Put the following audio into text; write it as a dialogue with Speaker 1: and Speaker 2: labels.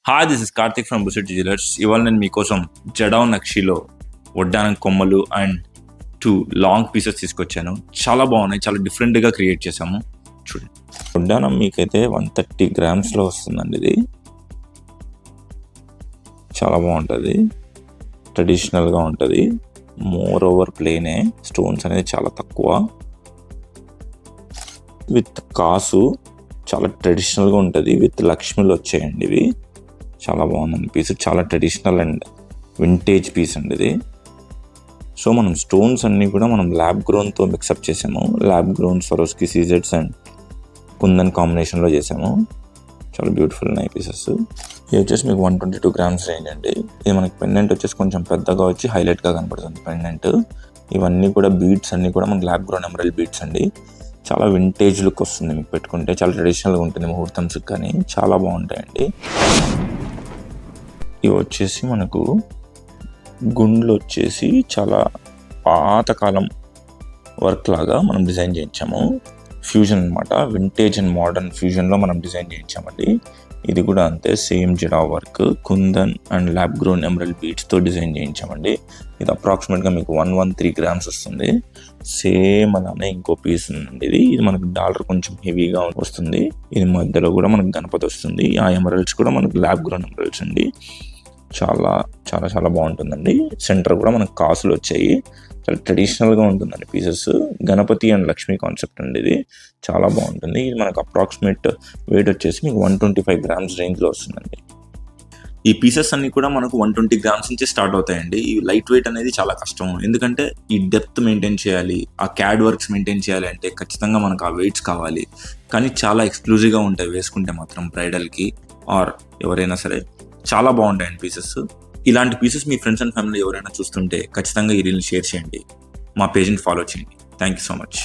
Speaker 1: Hi, this is Karthik from బుసిట్ jewellers. ఇవాళ నేను మీకోసం జడావ్ నక్షిలో వడ్డానం కొమ్మలు అండ్ 2 లాంగ్ పీసెస్ తీసుకొచ్చాను. చాలా బాగున్నాయి, చాలా డిఫరెంట్గా క్రియేట్ చేసాము. చూడండి, వడ్డానం మీకైతే 130 గ్రామ్స్లో వస్తుందండి. ఇది చాలా బాగుంటుంది, ట్రెడిషనల్గా ఉంటుంది. మోర్ ఓవర్ ప్లేనే, స్టోన్స్ అనేది చాలా తక్కువ, విత్ కాసు చాలా ట్రెడిషనల్గా ఉంటుంది. విత్ లక్ష్మిలు వచ్చాయండి. ఇవి చాలా బాగుందండి పీస్, చాలా ట్రెడిషనల్ అండ్ వింటేజ్ పీస్ అండి ఇది. సో మనం స్టోన్స్ అన్నీ కూడా మనం ల్యాబ్ గ్రోన్తో మిక్సప్ చేసాము. ల్యాబ్ గ్రోన్ స్వరోస్కి సీజెడ్స్ అండ్ కుందన్ కాంబినేషన్లో చేసాము. చాలా బ్యూటిఫుల్ ఉన్నాయి పీసెస్. ఇది వచ్చేసి మీకు 122 గ్రామ్స్ రేంజ్ అండి. ఇది మనకి పెండెంట్ వచ్చేసి కొంచెం పెద్దగా వచ్చి హైలైట్గా కనపడుతుంది పెండెంట్. ఇవన్నీ కూడా బీడ్స్ అన్నీ కూడా మనకి ల్యాబ్ గ్రోన్ ఎమరల్డ్ బీడ్స్ అండి. చాలా వింటేజ్ లుక్ వస్తుంది మీకు పెట్టుకుంటే, చాలా ట్రెడిషనల్గా ఉంటుంది. ముహూర్తంస్కి కానీ చాలా బాగుంటాయండి. ఇవి వచ్చేసి మనకు గుండ్లు వచ్చేసి చాలా పాతకాలం వర్క్ లాగా మనం డిజైన్ చేయించాము. ఫ్యూజన్ అనమాట, వింటేజ్ అండ్ మోడర్న్ ఫ్యూజన్లో మనం డిజైన్ చేయించామండి. ఇది కూడా అంతే, సేమ్ జడా work, kundan and lab grown emerald బీడ్స్తో డిజైన్ చేయించామండి. ఇది అప్రాక్సిమేట్గా మీకు 113 గ్రామ్స్ వస్తుంది. సేమ్ అలానే ఇంకో పీస్ ఉందండి. ఇది మనకు డాలర్ కొంచెం హెవీగా వస్తుంది. ఇది మధ్యలో కూడా మనకు గణపతి వస్తుంది. ఆ ఎమరల్డ్స్ కూడా మనకు ల్యాబ్ గ్రోన్ ఎమరల్డ్స్ అండి. చాలా చాలా చాలా బాగుంటుందండి. సెంటర్ కూడా మనకు కాసులు వచ్చాయి. చాలా ట్రెడిషనల్గా ఉంటుందండి pieces. Ganapati and Lakshmi concept అండి. ఇది చాలా బాగుంటుంది. ఇది మనకు అప్రాక్సిమేట్ వెయిట్ వచ్చేసి మీకు 125 గ్రామ్స్ రేంజ్లో వస్తుందండి. ఈ పీసెస్ అన్ని కూడా మనకు 120 గ్రామ్స్ నుంచి స్టార్ట్ అవుతాయండి. ఈ లైట్ వెయిట్ అనేది చాలా కష్టం, ఎందుకంటే ఈ డెప్త్ మెయింటైన్ చేయాలి, ఆ క్యాడ్ వర్క్స్ మెయింటైన్ చేయాలి అంటే ఖచ్చితంగా మనకు ఆ వెయిట్స్ కావాలి. కానీ చాలా ఎక్స్క్లూజివ్గా ఉంటాయి వేసుకుంటే మాత్రం, బ్రైడల్కి ఆర్ ఎవరైనా సరే చాలా బాగుంటాయండి పీసెస్. ఇలాంటి pieces me friends and family ఎవరైనా చూస్తుంటే ఖచ్చితంగా ఈ రీల్ని షేర్ చేయండి, మా పేజ్ని ఫాలో చేయండి. Thank you so much.